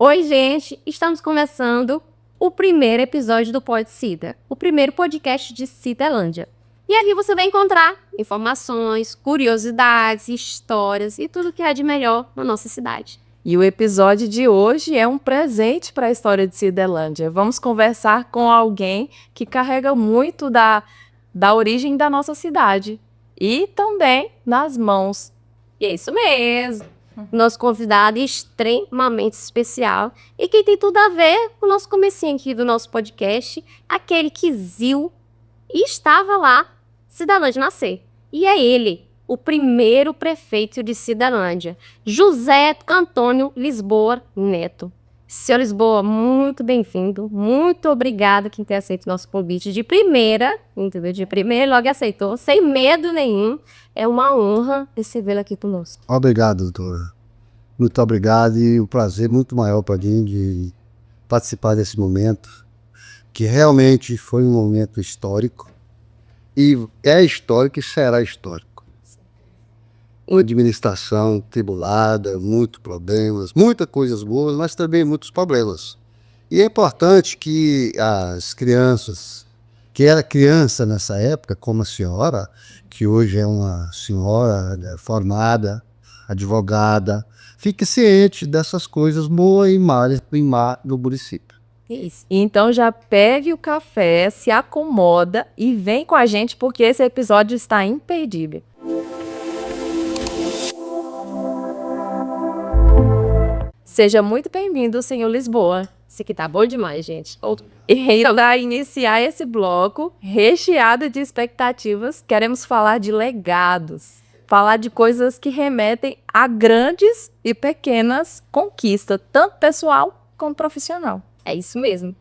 Oi, gente! Estamos começando o primeiro episódio do Pod Cida, o primeiro podcast de Cidelândia. E aqui você vai encontrar informações, curiosidades, histórias e tudo que há de melhor na nossa cidade. E o episódio de hoje é um presente para a história de Cidelândia. Vamos conversar com alguém que carrega muito da origem da nossa cidade e também nas mãos. E é isso mesmo! Nosso convidado é extremamente especial e que tem tudo a ver com o nosso comecinho aqui do nosso podcast, aquele que ziu e estava lá, Cidelândia nascer. E é ele, o primeiro prefeito de Cidelândia, José Antônio Lisboa Neto. Seu Lisboa, muito bem-vindo, muito obrigada quem ter aceito o nosso convite de primeira, entendeu? De primeira, logo aceitou, sem medo nenhum. É uma honra recebê-lo aqui conosco. Obrigado, doutora. Muito obrigado e um prazer muito maior para mim de participar desse momento, que realmente foi um momento histórico e é histórico e será histórico. Uma administração tribulada, muitos problemas, muitas coisas boas, mas também muitos problemas. E é importante que as crianças, que era criança nessa época, como a senhora, que hoje é uma senhora formada, advogada, fique ciente dessas coisas boas e más no município. Isso. Então já pegue o café, se acomoda e vem com a gente porque esse episódio está imperdível. Seja muito bem-vindo, senhor Lisboa. Isso aqui tá bom demais, gente. E para iniciar esse bloco recheado de expectativas, queremos falar de legados. Falar de coisas que remetem a grandes e pequenas conquistas, tanto pessoal como profissional. É isso mesmo.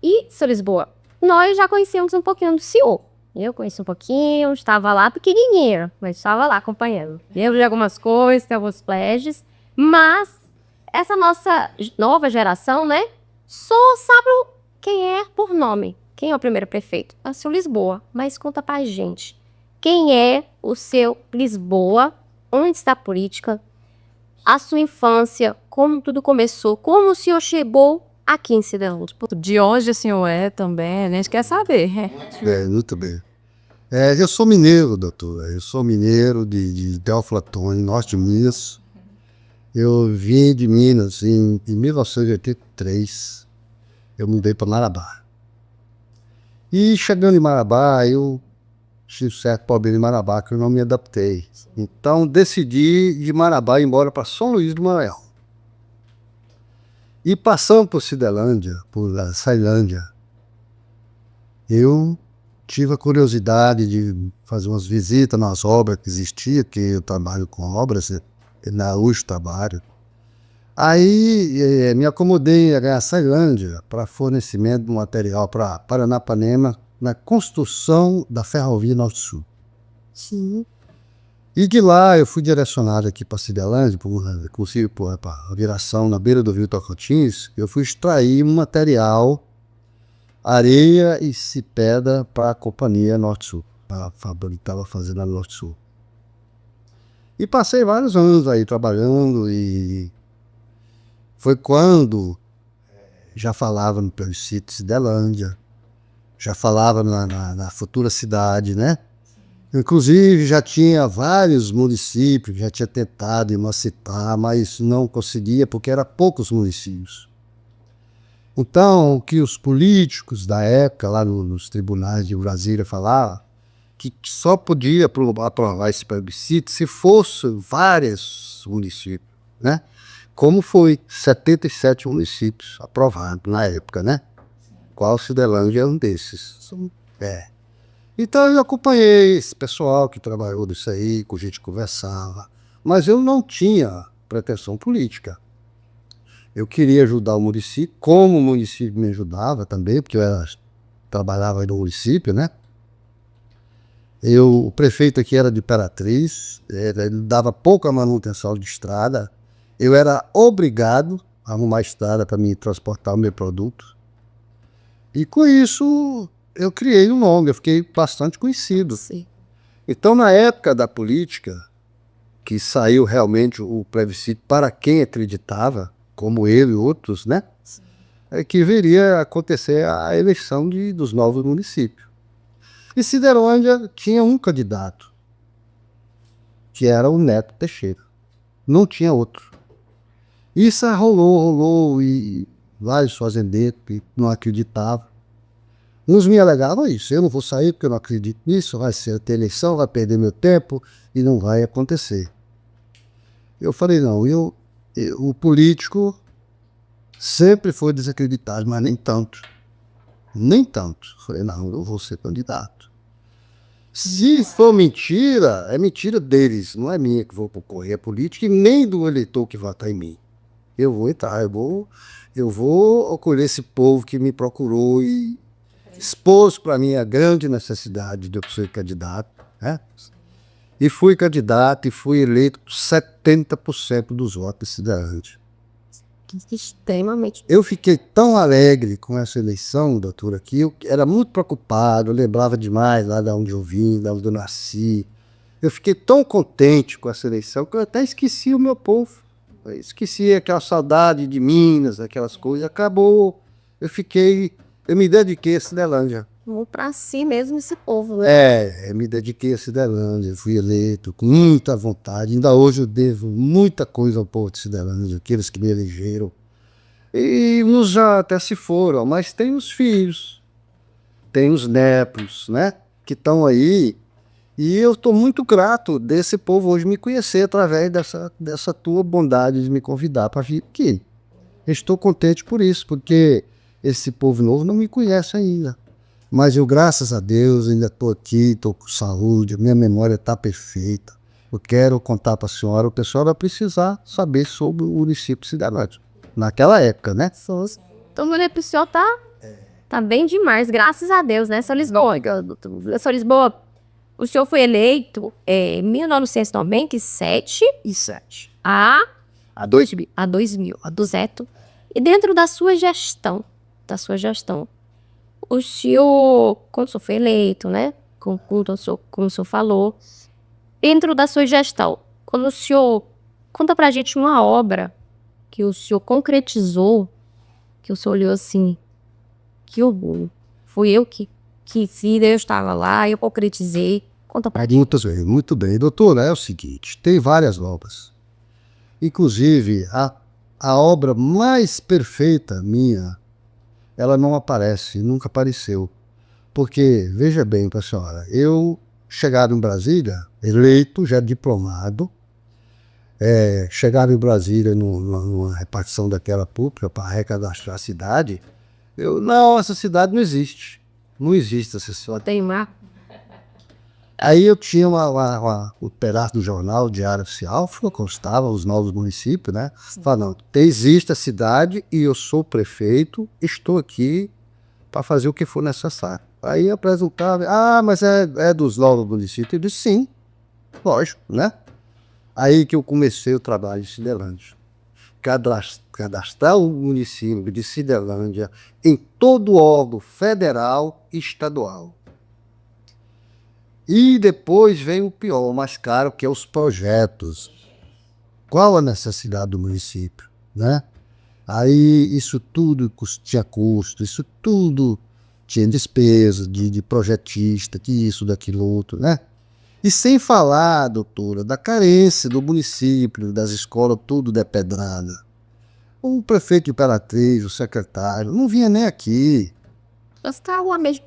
E, seu Lisboa, nós já conhecemos um pouquinho do senhor. Eu conheci um pouquinho, estava lá pequenininho, mas estava lá acompanhando. Lembro de algumas coisas, tem alguns flashes, mas essa nossa nova geração, né, só sabe quem é por nome. Quem é o primeiro prefeito? É o seu Lisboa, mas conta pra gente. Quem é o seu Lisboa antes da política? A sua infância, como tudo começou, como o senhor chegou aqui em Cidelândia? De onde o senhor é também, a gente quer saber. Muito bem. Eu sou mineiro, doutora. Eu sou mineiro de Teoflotone, norte de Minas. Eu vim de Minas em 1983. Eu mudei para Marabá. E chegando em Marabá, eu tive certo problema em Marabá que eu não me adaptei. Então decidi de Marabá ir embora para São Luís do Maranhão. E passando por Cidelândia, por Ceilândia, eu tive a curiosidade de fazer umas visitas nas obras que existiam, que eu trabalho com obras, na USP trabalho. Aí me acomodei a Ceilândia para fornecimento de material para Paranapanema na construção da Ferrovia Norte-Sul. Sim. E de lá eu fui direcionado aqui para Cidelândia, para a viração na beira do rio Tocantins. Eu fui extrair um material, areia e cipeda para a companhia Norte-Sul, a fábrica que estava fazendo a Norte-Sul. E passei vários anos aí trabalhando e foi quando já falava no plebiscito de Cidelândia, já falava na futura cidade, né? Inclusive já tinha vários municípios, já tinha tentado emancipar, mas não conseguia porque eram poucos municípios. Então, o que os políticos da época, lá nos tribunais de Brasília, falavam, que só podia aprovar esse plebiscito se fossem vários municípios, né? Como foi 77 municípios aprovados na época, né? Qual Cidelândia é um desses. Então eu acompanhei esse pessoal que trabalhou nisso aí, com a gente conversava, mas eu não tinha pretensão política. Eu queria ajudar o município, como o município me ajudava também, porque eu trabalhava no município, né? O prefeito aqui era de Imperatriz, ele dava pouca manutenção de estrada. Eu era obrigado a arrumar estrada para me transportar o meu produto. E com isso eu criei um nome, eu fiquei bastante conhecido. Sim. Então, na época da política, que saiu realmente o plebiscito para quem acreditava, como ele e outros, né? É que viria a acontecer a eleição dos novos municípios. E Cidelândia tinha um candidato, que era o Neto Teixeira. Não tinha outro. Isso rolou, e vários fazendeiros que não acreditavam. Uns me alegavam isso, eu não vou sair porque eu não acredito nisso, vai ser ter eleição, vai perder meu tempo e não vai acontecer. Eu falei, não, o político sempre foi desacreditado, mas nem tanto. Nem tanto. Falei, não, eu vou ser candidato. Se for mentira, é mentira deles, não é minha que vou concorrer à política e nem do eleitor que votar em mim. Eu vou entrar, eu vou acolher esse povo que me procurou e expôs para mim a grande necessidade de eu ser candidato, né? E fui candidato e fui eleito por 70% dos votos de Cidelândia. Extremamente. Eu fiquei tão alegre com essa eleição, doutora, que eu era muito preocupado, eu lembrava demais lá de onde eu vim, de onde eu nasci. Eu fiquei tão contente com essa eleição que eu até esqueci o meu povo. Eu esqueci aquela saudade de Minas, aquelas coisas. Acabou, eu me dediquei a Cidelândia. Vamos pra si mesmo esse povo, né? Eu me dediquei a Cidelândia, fui eleito com muita vontade. Ainda hoje eu devo muita coisa ao povo de Cidelândia, aqueles que me elegeram. E uns já até se foram, mas tem os filhos, tem os netos, né? Que estão aí. E eu estou muito grato desse povo hoje me conhecer através dessa tua bondade de me convidar para vir aqui. Estou contente por isso, porque esse povo novo não me conhece ainda. Mas eu, graças a Deus, ainda estou aqui, estou com saúde, minha memória está perfeita. Eu quero contar para a senhora, o pessoal vai precisar saber sobre o município de Cidelândia. Naquela época, né? Então, o senhor tá bem demais, graças a Deus, né, São Lisboa? São Lisboa, o senhor foi eleito em 1997 a 2000, a do Zeto. E dentro da sua gestão, o senhor, quando o senhor foi eleito, né, como o senhor falou, dentro da sua gestão, quando o senhor conta pra gente uma obra que o senhor concretizou, que o senhor olhou assim, que orgulho, fui eu que fiz, eu estava lá, eu concretizei. Conta pra gente. Muito bem, doutora, é o seguinte, tem várias obras. Inclusive, a obra mais perfeita minha, ela não aparece, nunca apareceu. Porque, veja bem, para a senhora, eu chegado em Brasília, eleito, já diplomado, chegava em Brasília numa repartição daquela pública para recadastrar a cidade, essa cidade não existe. Não existe essa cidade. Tem mar. Aí eu tinha o pedaço do jornal, Diário Oficial, que constava os novos municípios, né? Falando, existe a cidade e eu sou prefeito, estou aqui para fazer o que for necessário. Aí apresentava, mas é dos novos municípios. Eu disse, sim, lógico, né? Aí que eu comecei o trabalho em Cidelândia. Cadastrar o município de Cidelândia em todo órgão federal e estadual. E depois vem o pior, o mais caro, que é os projetos. Qual a necessidade do município, né? Aí isso tudo tinha custo, isso tudo tinha despesa de projetista, disso, daquilo outro, né? E sem falar, doutora, da carência do município, das escolas, tudo depedrada. O prefeito de Imperatriz, o secretário, não vinha nem aqui.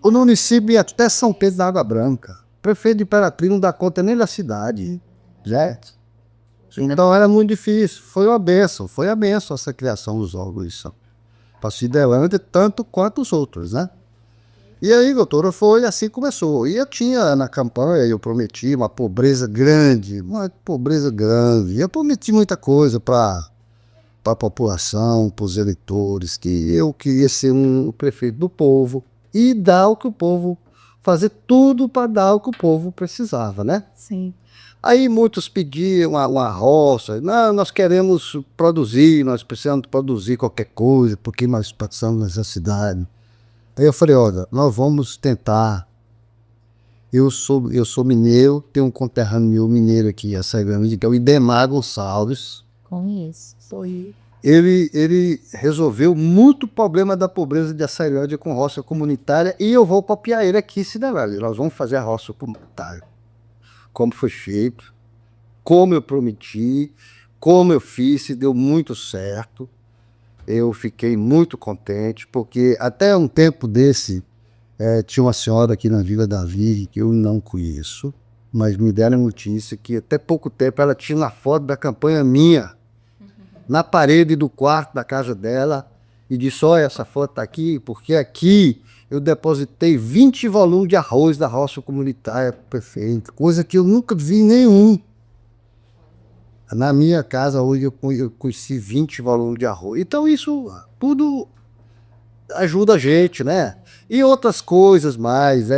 O município ia até São Pedro da Água Branca. O prefeito de Imperatriz não dá conta nem da cidade, certo? Então era muito difícil. Foi a benção essa criação dos órgãos para Cidelândia, tanto quanto os outros, né? E aí, doutora, foi assim que começou. E eu tinha na campanha, eu prometi uma pobreza grande. E eu prometi muita coisa para a população, para os eleitores, que eu queria ser um prefeito do povo e dar o que o povo, fazer tudo para dar o que o povo precisava, né? Sim. Aí muitos pediam uma roça, não, nós queremos produzir, nós precisamos produzir qualquer coisa, porque nós passamos necessidade. Aí eu falei, olha, nós vamos tentar. Eu sou mineiro, tenho um conterrâneo meu mineiro aqui, essa grande, que é o Idemar Gonçalves. Com isso. ele resolveu muito o problema da pobreza de Açailândia com roça comunitária e eu vou copiar ele aqui em Ciderelli. Nós vamos fazer a roça comunitária. Como foi feito, como eu prometi, como eu fiz, e deu muito certo. Eu fiquei muito contente, porque até um tempo desse, tinha uma senhora aqui na Vila Davi, que eu não conheço, mas me deram notícia que até pouco tempo ela tinha uma foto da campanha minha, na parede do quarto da casa dela, e disse, olha, essa foto está aqui, porque aqui eu depositei 20 volumes de arroz da roça comunitária pro prefeito, coisa que eu nunca vi nenhum. Na minha casa hoje eu conheci 20 volumes de arroz. Então isso tudo ajuda a gente, né? E outras coisas mais.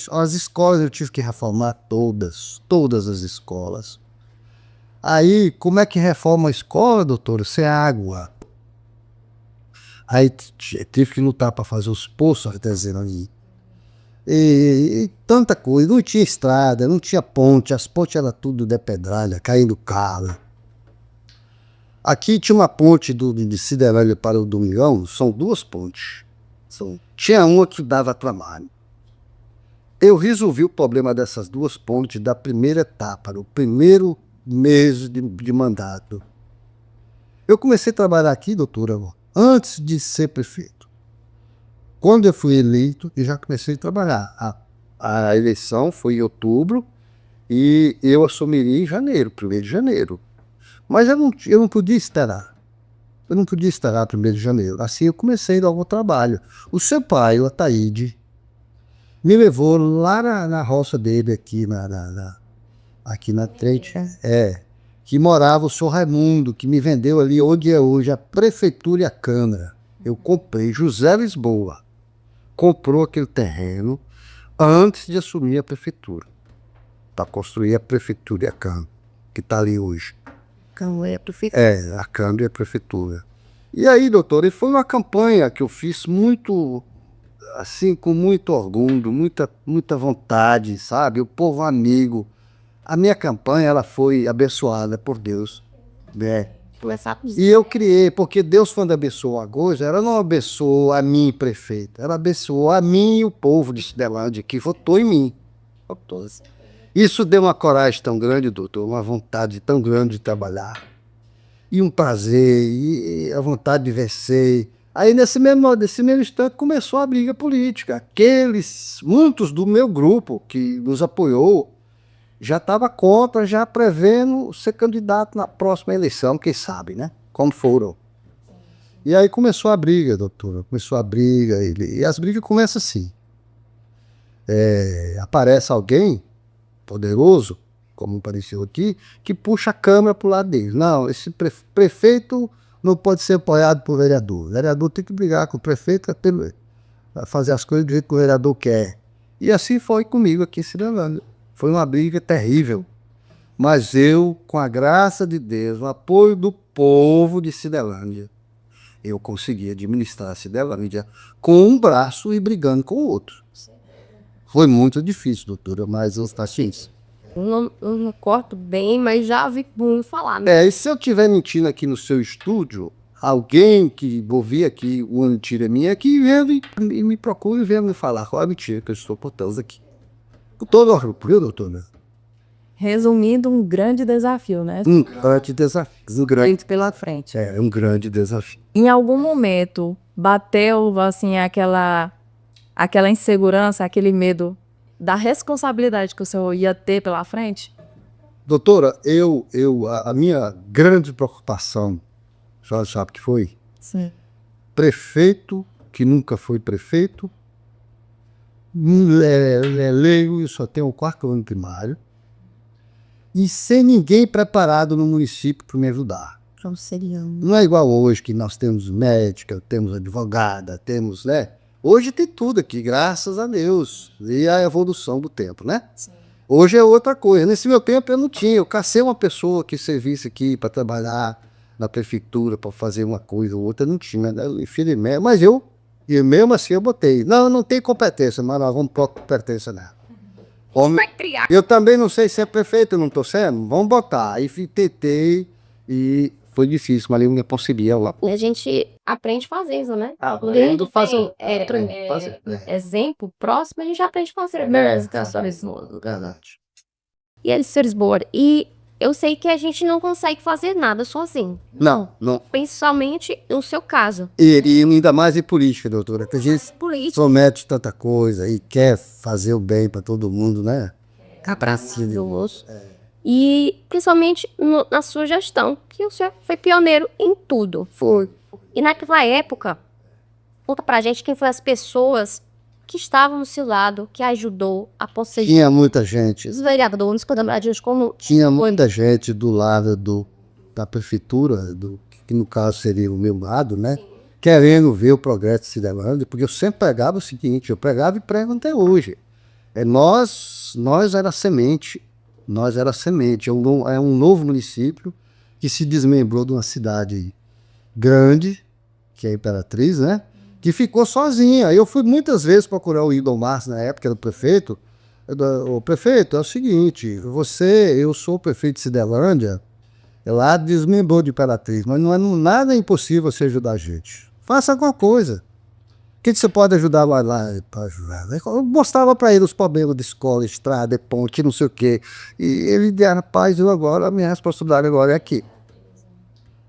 As escolas eu tive que reformar todas as escolas. Aí, como é que reforma a escola, doutor? Sem água. Aí tive que lutar para fazer os poços artesianos ali. E tanta coisa. Não tinha estrada, não tinha ponte. As pontes eram tudo de pedralha, caindo carro. Aqui tinha uma ponte de Ciderelli para o Domingão, são 2 pontes. Tinha uma que dava trabalho. Eu resolvi o problema dessas 2 pontes da primeira etapa, no primeiro mês de mandato. Eu comecei a trabalhar aqui, doutora, antes de ser prefeito. Quando eu fui eleito, eu já comecei a trabalhar. A eleição foi em outubro e eu assumiria em janeiro, 1º de janeiro. Mas eu não podia esperar. Eu não podia esperar 1º de janeiro. Assim eu comecei logo o trabalho. O seu pai, o Ataíde, me levou lá na roça dele, aqui na frente, que morava o senhor Raimundo, que me vendeu ali onde é hoje a prefeitura e a Câmara. Eu comprei, José Lisboa comprou aquele terreno antes de assumir a prefeitura, para construir a prefeitura e a Câmara, que está ali hoje. A Câmara e a Prefeitura. E aí, doutor, foi uma campanha que eu fiz muito, assim, com muito orgulho, muita vontade, sabe? O povo amigo. A minha campanha, ela foi abençoada por Deus, né? E eu criei, porque Deus, quando abençoou a coisa, ela não abençoou a mim, prefeito, ela abençoou a mim e o povo de Ciderlândia, que votou em mim. Isso deu uma coragem tão grande, doutor, uma vontade tão grande de trabalhar. E um prazer, e a vontade de vencer. Aí, nesse mesmo instante, começou a briga política. Muitos do meu grupo que nos apoiou, já estava contra, já prevendo ser candidato na próxima eleição, quem sabe, né? Como foram. E aí começou a briga, doutora. Começou a briga. E as brigas começam assim. Aparece alguém poderoso, como apareceu aqui, que puxa a Câmara para o lado dele. Não, esse prefeito não pode ser apoiado por vereador. O vereador tem que brigar com o prefeito para fazer as coisas do jeito que o vereador quer. E assim foi comigo aqui em Ciderlândia. Foi uma briga terrível. Mas eu, com a graça de Deus, o apoio do povo de Ciderlândia, eu consegui administrar a Ciderlândia com um braço e brigando com o outro. Foi muito difícil, doutora, mas eu está isso. Eu não corto bem, mas já vi muito falar, né? E se eu estiver mentindo aqui no seu estúdio, alguém que ouvir aqui uma mentira minha, que venha e me procure e venha me falar qual é a mentira que eu estou botando aqui. Com todo orgulho, doutora. Resumindo, um grande desafio, né? Um grande desafio. Pela frente. Um grande desafio. Em algum momento, bateu, assim, aquela insegurança, aquele medo da responsabilidade que o senhor ia ter pela frente? Doutora, a minha grande preocupação, a senhora sabe o que foi? Sim. Prefeito que nunca foi prefeito, leigo e só tem o 4º ano primário, e sem ninguém preparado no município para me ajudar. Não é igual hoje, que nós temos médica, temos advogada, temos, né? Hoje tem tudo aqui, graças a Deus. E a evolução do tempo, né? Sim. Hoje é outra coisa. Nesse meu tempo eu não tinha. Eu cacei uma pessoa que servisse aqui para trabalhar na prefeitura, para fazer uma coisa ou outra. Não tinha, né? Infelizmente. Mas e mesmo assim eu botei. Não tem competência, mas nós vamos pôr competência nela. Eu também não sei se é prefeito, eu não estou sendo. Vamos botar. Aí tentei e foi difícil, mas eu me conseguia lá. E a gente aprende fazendo, né? Aprendo fazendo. Exemplo próximo, a gente aprende fazendo. Verdade. E eles, Sr. Lisboa, e eu sei que a gente não consegue fazer nada sozinho. Não. Principalmente no seu caso. E ainda mais em política, doutora, que a gente Político. promete tanta coisa e quer fazer o bem para todo mundo, né? Maravilhoso. E principalmente na sua gestão, que o senhor foi pioneiro em tudo. Foi. E naquela época, conta pra gente quem foram as pessoas que estavam no seu lado, que ajudou a conseguir. Tinha muita gente. Os vereadores, quando como Tinha muita gente do lado da prefeitura, que no caso seria o meu lado, né? Querendo ver o progresso de Cidelândia, porque eu sempre pregava o seguinte, eu pregava e prego até hoje. Nós era semente, é um novo município que se desmembrou de uma cidade grande, que é a Imperatriz, né? Que ficou sozinha. Eu fui muitas vezes procurar o Hildon Marques, na época, era o prefeito. O prefeito, é o seguinte, eu sou o prefeito de Cidelândia, lá desmembrou de Imperatriz, mas não é nada impossível você ajudar a gente. Faça alguma coisa. O que você pode ajudar lá para ajudar? Eu mostrava para ele os problemas de escola, estrada, ponte, não sei o quê. E ele disse, rapaz, a minha responsabilidade agora é aqui.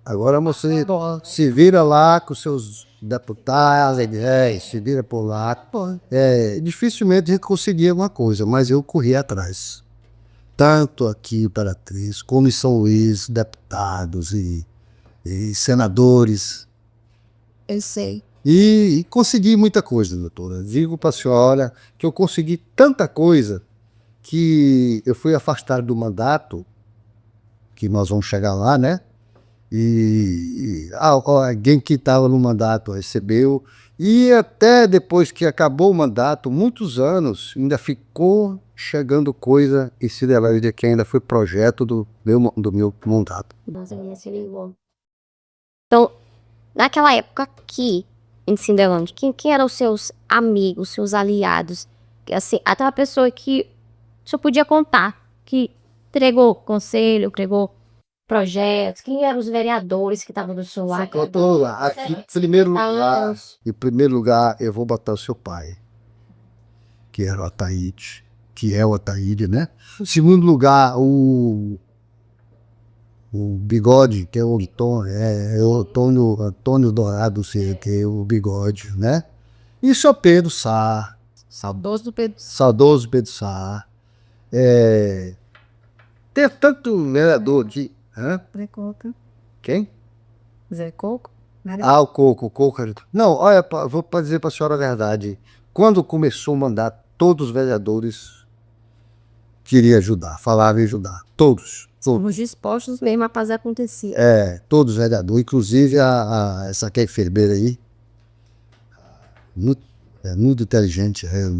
Agora você se vira lá com seus deputados, se vira por lá. Dificilmente a gente conseguia alguma coisa, mas eu corri atrás. Tanto aqui em Imperatriz, como em São Luís, deputados e senadores. eu sei. E consegui muita coisa, doutora. Digo para a senhora que eu consegui tanta coisa que eu fui afastado do mandato, que nós vamos chegar lá, né? Alguém que estava no mandato recebeu, e até depois que acabou o mandato, muitos anos, ainda ficou chegando coisa em Cidelândia que ainda foi projeto do meu mandato. Então, naquela época aqui em Cidelândia, quem eram os seus amigos, seus aliados? Assim, até uma pessoa que o senhor podia contar, que entregou conselho, entregou projetos, quem eram os vereadores que estavam do seu lado? Aqui, em primeiro lugar, eu vou botar o seu pai, que era o Ataíde, que é o Ataíde, né? Em segundo lugar, o Bigode, que é o Antônio Dourado, que é o Bigode, né? E o seu Pedro Sá. Saudoso Pedro. Saudoso Pedro Sá. Teve tanto vereador aqui. Zé Coco. Quem? Zé Coco? O Coco. Não, olha, vou dizer para a senhora a verdade. Quando começou o mandato, todos os vereadores queriam ajudar, falavam em ajudar. Todos. Somos dispostos mesmo a fazer acontecer. Todos os vereadores, inclusive essa aqui é enfermeira aí. Muito inteligente, eu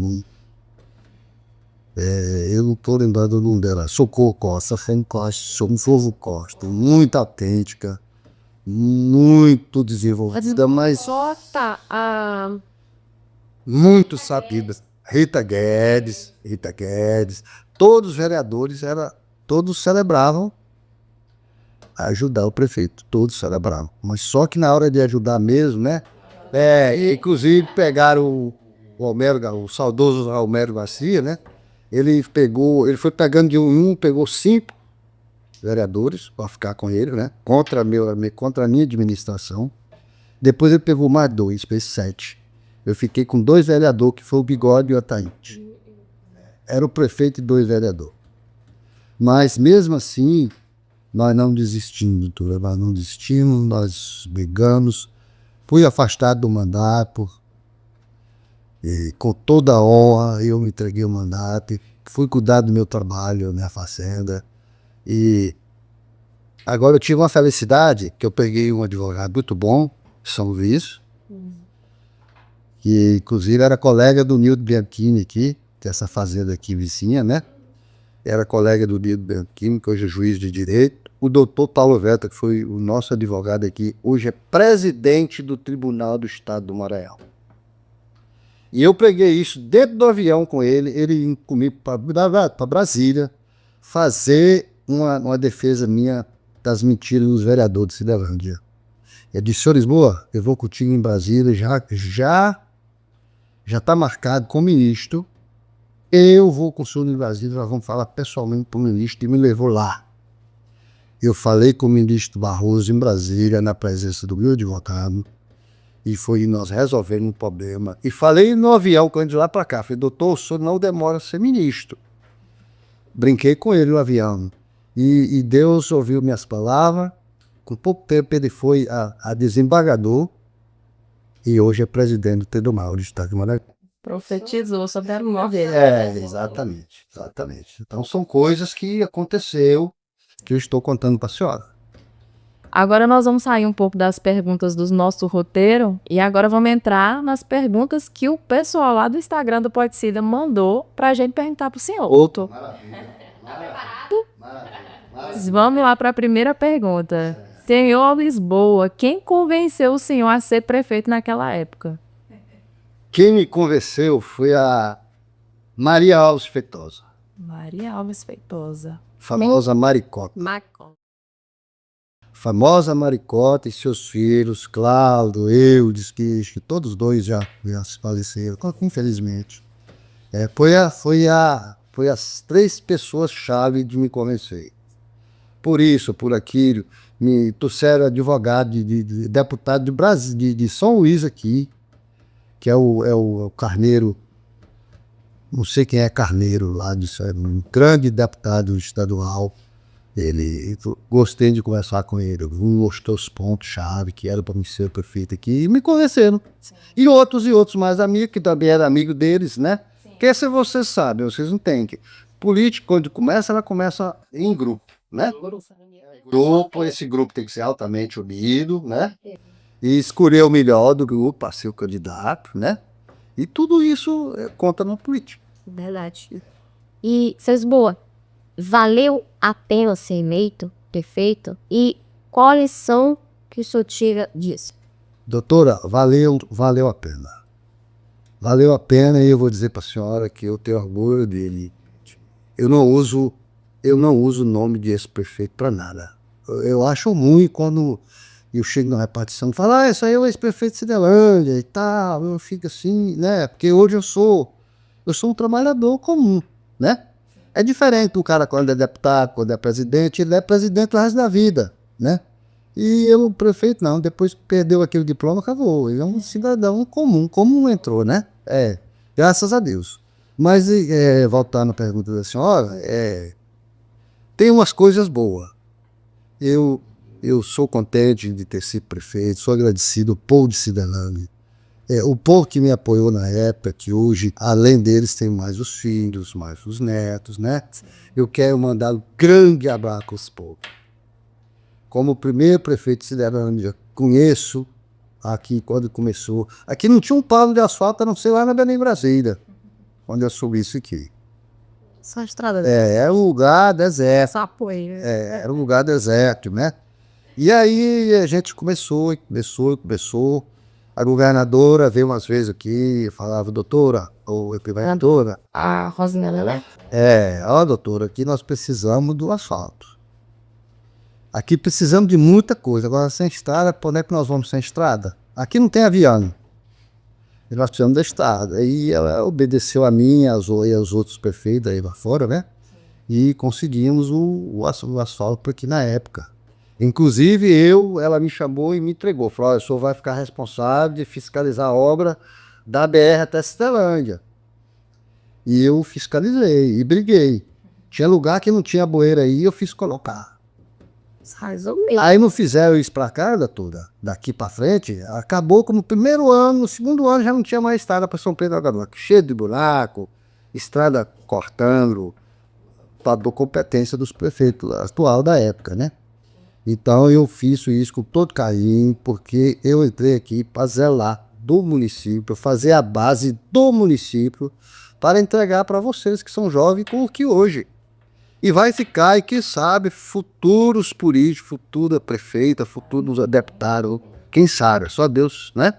não estou lembrando o nome dela. Socorro Costa, Socorro Costa, muito autêntica, muito desenvolvida, mas muito sabida. Rita Guedes, todos os vereadores todos celebravam ajudar o prefeito, todos celebravam. Mas só que na hora de ajudar mesmo, né? Inclusive pegaram o saudoso Almério Garcia, né? Ele foi pegando de um, pegou 5 vereadores para ficar com ele, né? Contra a minha administração. Depois ele pegou mais 2, fez 7. Eu fiquei com 2 vereadores, que foi o Bigode e o Ataíde. Era o prefeito e 2 vereadores. Mas mesmo assim, nós não desistimos, doutora. Nós brigamos. Fui afastado do mandato. E com toda a honra, eu me entreguei o mandato. Fui cuidar do meu trabalho na fazenda. E agora eu tive uma felicidade, que eu peguei um advogado muito bom, São Luís, que inclusive era colega do Nildo Bianchini aqui, dessa fazenda aqui vizinha, né? Era colega do Nildo Bianchini, que hoje é juiz de direito. O doutor Paulo Veta, que foi o nosso advogado aqui, hoje é presidente do Tribunal do Estado do Maranhão. E eu peguei isso dentro do avião com ele ia comigo para Brasília, fazer uma defesa minha das mentiras dos vereadores de Cidelândia. Eu disse, senhor Lisboa, eu vou contigo em Brasília, já está marcado com o ministro, eu vou com o senhor em Brasília, nós vamos falar pessoalmente para o ministro, e me levou lá. Eu falei com o ministro Barroso em Brasília, na presença do meu advogado, e foi nós resolvemos um problema. E falei no avião, quando de lá para cá, falei, doutor, o senhor não demora a ser ministro. Brinquei com ele no avião. E Deus ouviu minhas palavras. Com pouco tempo ele foi a desembargador e hoje é presidente do Tribunal do Estado de Maranhão. Profetizou sobre a morte. Exatamente. Então são coisas que aconteceu que eu estou contando para a senhora. Agora nós vamos sair um pouco das perguntas do nosso roteiro e agora vamos entrar nas perguntas que o pessoal lá do Instagram do Pode Cida mandou pra gente perguntar pro senhor. Outro. Vamos lá para a primeira pergunta. Senhor Lisboa, quem convenceu o senhor a ser prefeito naquela época? Quem me convenceu foi a Maria Alves Feitosa, Maria Alves Feitosa. famosa Maricota. Famosa Maricota e seus filhos, Cláudio, Eudes, que todos dois já se faleceram, infelizmente. Foi as 3 pessoas-chave de me convencer. Por isso, por aquilo, me trouxeram advogado, de deputado de Brasil, de São Luís aqui, que é o Carneiro, não sei quem é Carneiro lá, um grande deputado estadual. Gostei de conversar com ele, mostrou os pontos-chave que era para me ser prefeito aqui e me convenceram. E outros mais amigos, que também eram amigos deles, né? Porque se vocês sabem, vocês não têm que. Política, quando começa, ela começa em grupo, né? Esse grupo tem que ser altamente unido, né? E escolher o melhor do grupo para ser o candidato, né? E tudo isso conta na política. Verdade. E, seu Lisboa, valeu a pena ser eleito prefeito? E qual a lição que o senhor tira disso? Doutora, valeu a pena. Valeu a pena e eu vou dizer para a senhora que eu tenho orgulho dele. Eu não uso o nome de ex-prefeito para nada. Eu acho ruim quando eu chego na repartição e falo, isso aí é o ex-prefeito de Cidelândia e tal. Eu fico assim, né? Porque hoje eu sou um trabalhador comum, né? É diferente do cara quando é deputado, quando é presidente, ele é presidente o resto da vida, né? E o prefeito não, depois que perdeu aquele diploma, acabou. Ele é um cidadão comum, como entrou, né? Graças a Deus. Mas, voltando à pergunta da senhora, tem umas coisas boas. Eu sou contente de ter sido prefeito, sou agradecido ao povo de Cidelândia. O povo que me apoiou na época, que hoje, além deles, tem mais os filhos, mais os netos, né? Eu quero mandar um grande abraço aos povos. Como o primeiro prefeito de Cidelândia, conheço aqui quando começou. Aqui não tinha um palo de asfalto, a não ser lá na Belém Brasília, quando eu subi isso aqui. Só estrada. Era um lugar deserto. Só apoio. Era um lugar deserto, né? E aí a gente começou. A governadora veio umas vezes aqui, falava, doutora, ou governadora. A Rosinha, né? Doutora, aqui nós precisamos do asfalto. Aqui precisamos de muita coisa. Agora, sem estrada, por onde é que nós vamos sem estrada? Aqui não tem avião. E nós precisamos da estrada. Aí ela obedeceu a mim e aos outros prefeitos aí lá fora, né? E conseguimos o asfalto aqui na época. Inclusive, ela me chamou e me entregou. Falou, o senhor vai ficar responsável de fiscalizar a obra da BR até Cidelândia. E eu fiscalizei e briguei. Tinha lugar que não tinha bueira aí, eu fiz colocar. Aí não fizeram isso pra cá, doutora, daqui pra frente, acabou como no primeiro ano, no segundo ano já não tinha mais estrada para São Pedro da Garoa, cheio de buraco, estrada cortando, para competência dos prefeitos atual da época, né? Então eu fiz isso com todo carinho, porque eu entrei aqui para zelar do município, fazer a base do município, para entregar para vocês que são jovens com o que hoje. E vai ficar, e quem sabe, futuros políticos, futura prefeita, futuros deputados, quem sabe, só Deus, né?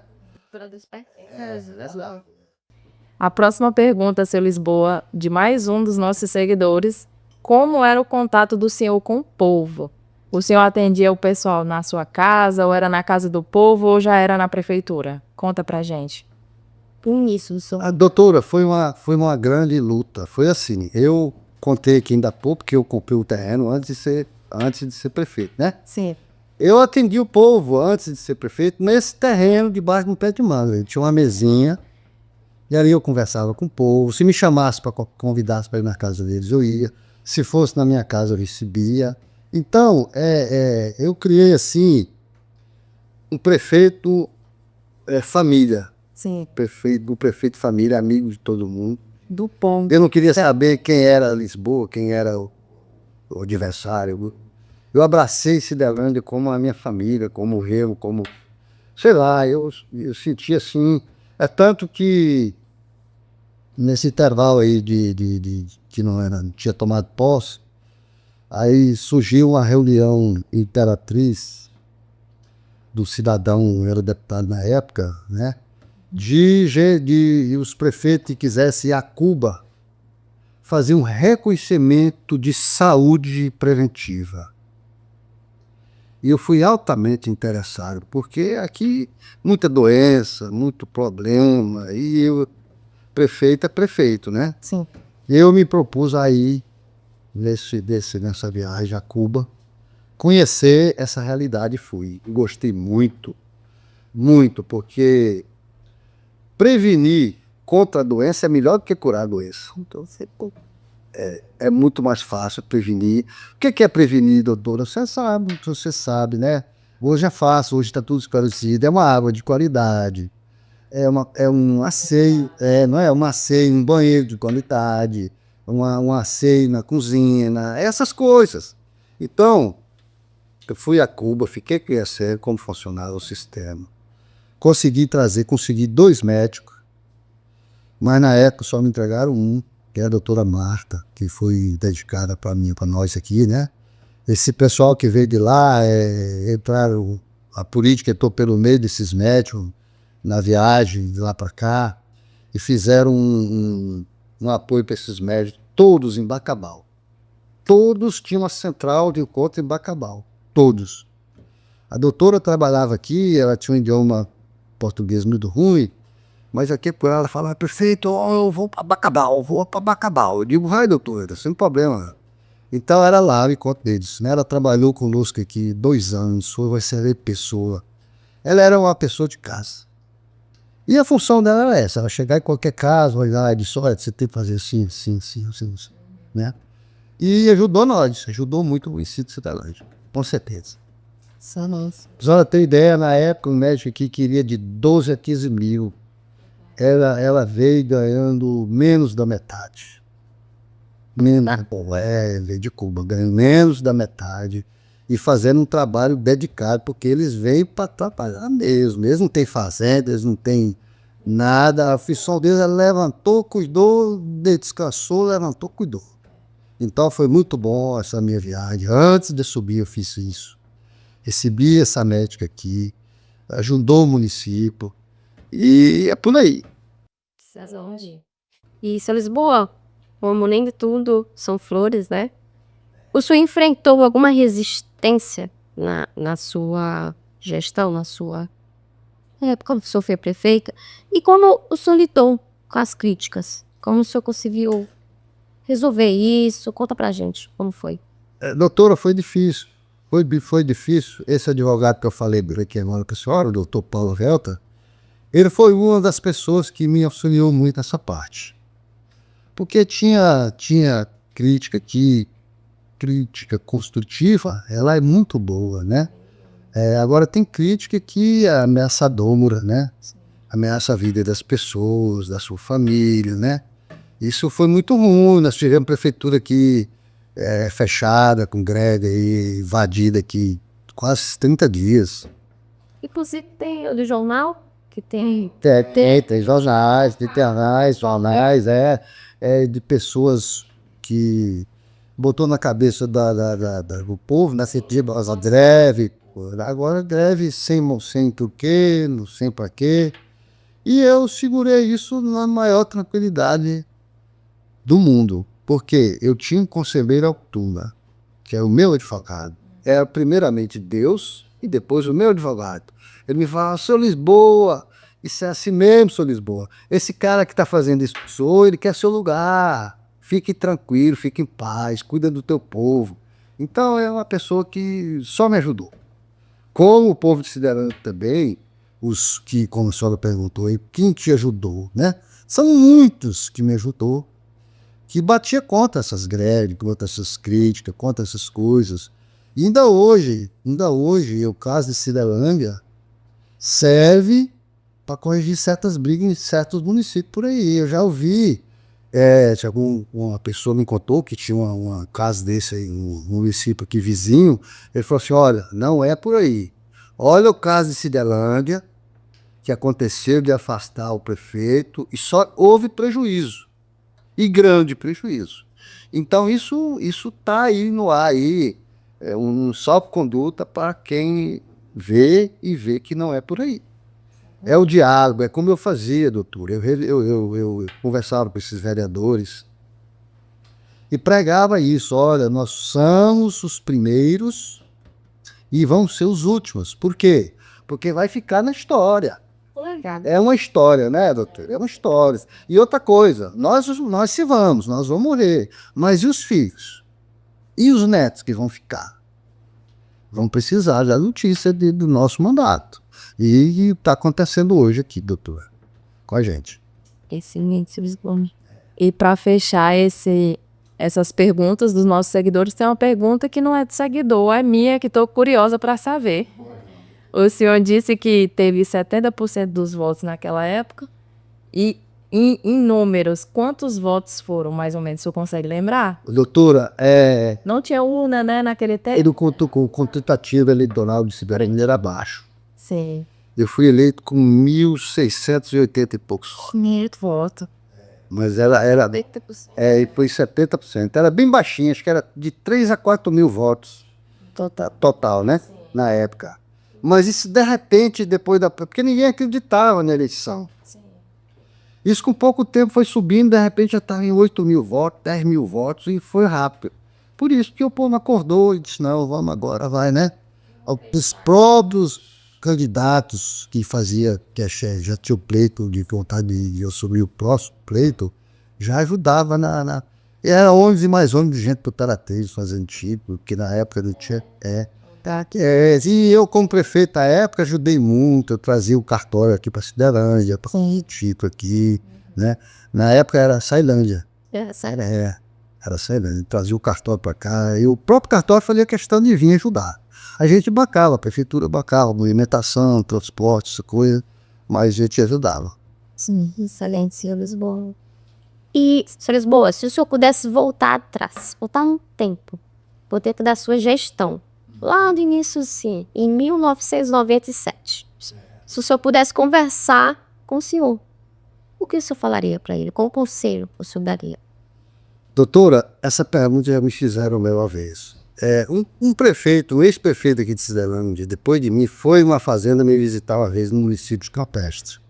A próxima pergunta, seu Lisboa, de mais um dos nossos seguidores. Como era o contato do senhor com o povo? O senhor atendia o pessoal na sua casa, ou era na casa do povo, ou já era na prefeitura? Conta pra gente. Isso, sou. A doutora, foi uma grande luta. Foi assim, eu contei aqui ainda há pouco que eu comprei o terreno antes de ser prefeito, né? Sim. Eu atendi o povo antes de ser prefeito nesse terreno debaixo de um pé de manga. Eu tinha uma mesinha e ali eu conversava com o povo. Se me chamasse para convidasse para ir na casa deles, eu ia. Se fosse na minha casa, eu recebia. Então, eu criei assim um prefeito família. Sim. Um prefeito família, amigo de todo mundo. Do ponto. Eu não queria saber quem era Lisboa, quem era o adversário. Eu abracei Cidelândia como a minha família, como eu, como... Sei lá, eu senti assim... É tanto que nesse intervalo aí que não tinha tomado posse, aí surgiu uma reunião imperatriz do cidadão, eu era deputado na época, né? De os prefeitos que quisessem ir a Cuba fazer um reconhecimento de saúde preventiva. E eu fui altamente interessado, porque aqui muita doença, muito problema, e o prefeito é prefeito, né? Sim. Eu me propus aí, nessa viagem a Cuba, conhecer essa realidade e fui. Gostei muito, muito, porque prevenir contra a doença é melhor do que curar a doença. Então, é muito mais fácil prevenir. O que é prevenir, doutora? Você sabe, né? Hoje é fácil, hoje está tudo esclarecido. É uma água de qualidade, é um asseio, não é um asseio, um banheiro de qualidade, um asseio na cozinha, essas coisas. Então, eu fui a Cuba, fiquei conhecendo como funcionava o sistema. Consegui 2 médicos, mas na época só me entregaram um, que é a doutora Marta, que foi dedicada para mim, para nós aqui, né? Esse pessoal que veio de lá, a política entrou pelo meio desses médicos, na viagem de lá para cá, e fizeram um apoio para esses médicos, todos em Bacabal. Todos tinham uma central de encontro em Bacabal, todos. A doutora trabalhava aqui, ela tinha um idioma português muito ruim, mas aqui por ela falava, prefeito, eu vou para Bacabal. Eu digo, vai, doutora, sem problema. Então era lá o encontro deles, né? Ela trabalhou conosco aqui 2 anos, foi uma excelente pessoa. Ela era uma pessoa de casa. E a função dela era essa, ela chegar em qualquer casa, olhar e disse, olha, você tem que fazer assim, assim, assim, assim, assim, né? E ajudou nós, ajudou muito o ensino de Cidelândia, com certeza. Pra senhora ter ideia, na época o médico aqui queria de 12 a 15 mil. Ela veio ganhando menos da metade. Veio de Cuba, ganhando menos da metade. E fazendo um trabalho dedicado, porque eles vêm para trabalhar mesmo. Eles não têm fazenda, eles não têm nada. A função deles é levantou, cuidou, descansou, levantou, cuidou. Então foi muito bom essa minha viagem. Antes de subir eu fiz isso. Recebi essa médica aqui, ajudou o município. E é por aí. E, seu Lisboa, como nem de tudo são flores, né? O senhor enfrentou alguma resistência na sua gestão, na sua época, quando o senhor foi prefeita? E como o senhor lidou com as críticas? Como o senhor conseguiu resolver isso? Conta pra gente como foi. Doutora, foi difícil. Foi difícil. Esse advogado que eu falei aqui agora para a senhora, o doutor Paulo Velta, ele foi uma das pessoas que me auxiliou muito nessa parte. Porque tinha crítica aqui, crítica construtiva, ela é muito boa, né? Agora tem crítica que é ameaçadora, né? Ameaça a vida das pessoas, da sua família, né? Isso foi muito ruim. Nós tivemos prefeitura aqui fechada, com greve aí, invadida aqui, quase 30 dias. Inclusive tem o do jornal, que tem... Tem jornais, de pessoas que botou na cabeça do povo, né? Você tinha a greve, agora greve sem porquê, não sei pra quê. E eu segurei isso na maior tranquilidade do mundo, porque eu tinha um conselheiro à altura, que é o meu advogado. era primeiramente Deus e depois o meu advogado. Ele me falava, seu Lisboa, isso é assim mesmo, seu Lisboa. Esse cara que está fazendo isso, ele quer seu lugar. Fique tranquilo, fique em paz, cuida do teu povo. Então é uma pessoa que só me ajudou. Como o povo de Cidelândia também, os que, como a senhora perguntou aí, quem te ajudou, né? São muitos que me ajudou, que batia contra essas greves, contra essas críticas, contra essas coisas. E ainda hoje, o caso de Cidelândia serve para corrigir certas brigas em certos municípios por aí. Eu já ouvi, tinha uma pessoa me contou que tinha uma casa desse aí, um município aqui vizinho, ele falou assim, olha, não é por aí. Olha o caso de Cidelândia, que aconteceu de afastar o prefeito, e só houve prejuízo, e grande prejuízo. Então isso está aí no ar, aí, um salvo-conduta para quem vê e vê que não é por aí. É o diálogo, é como eu fazia, doutor. Eu conversava com esses vereadores e pregava isso. Olha, nós somos os primeiros e vamos ser os últimos. Por quê? Porque vai ficar na história. É uma história, né, doutor? É uma história. E outra coisa, nós se vamos, nós vamos morrer. Mas e os filhos? E os netos que vão ficar? Vão precisar da notícia do nosso mandato. E está acontecendo hoje aqui, doutor, com a gente. Excelente, Lisboa. E para fechar essas perguntas dos nossos seguidores, tem uma pergunta que não é do seguidor, é minha, que estou curiosa para saber. O senhor disse que teve 70% dos votos naquela época. E em números, quantos votos foram, mais ou menos, o senhor consegue lembrar? Doutora, Não tinha urna, né, naquele tempo? ele contou com o quantitativo eleitoral de Cidelândia era baixo. Sim. Eu fui eleito com 1.680 e poucos. Muito voto. Mas e foi 70%. Era bem baixinho, acho que era de 3 a 4 mil votos. Total, né? Sim. Na época. Mas isso, de repente, depois da... Porque ninguém acreditava na eleição. Sim. Isso com pouco tempo foi subindo, de repente já estava em 8 mil votos, 10 mil votos, e foi rápido. Por isso que o povo acordou e disse, não, vamos agora, vai, né? Os próprios candidatos que já tinha o pleito de vontade de eu subir o próximo pleito, já ajudava E era ônibus e mais ônibus de gente pro Taratês fazendo tipo, porque na época não tinha... E eu, como prefeito na época, ajudei muito, eu trazia o cartório aqui para Cidelândia, para tipo aqui, né? Na época era Sailândia. Era Sailândia, trazia o cartório para cá, e o próprio cartório fazia questão de vir ajudar. A gente bancava, a prefeitura bancava, movimentação, transporte, essa coisa, mas a gente ajudava. Sim, excelente, senhor Lisboa. E, senhor Lisboa, se o senhor pudesse voltar atrás, voltar um tempo, por dentro da sua gestão, lá no início, sim, em 1997, se o senhor pudesse conversar com o senhor, o que o senhor falaria para ele? Qual conselho o senhor daria? Doutora, essa pergunta já me fizeram uma vez. Um ex-prefeito aqui de Cidelândia, depois de mim, foi uma fazenda me visitar uma vez no município de Campestre.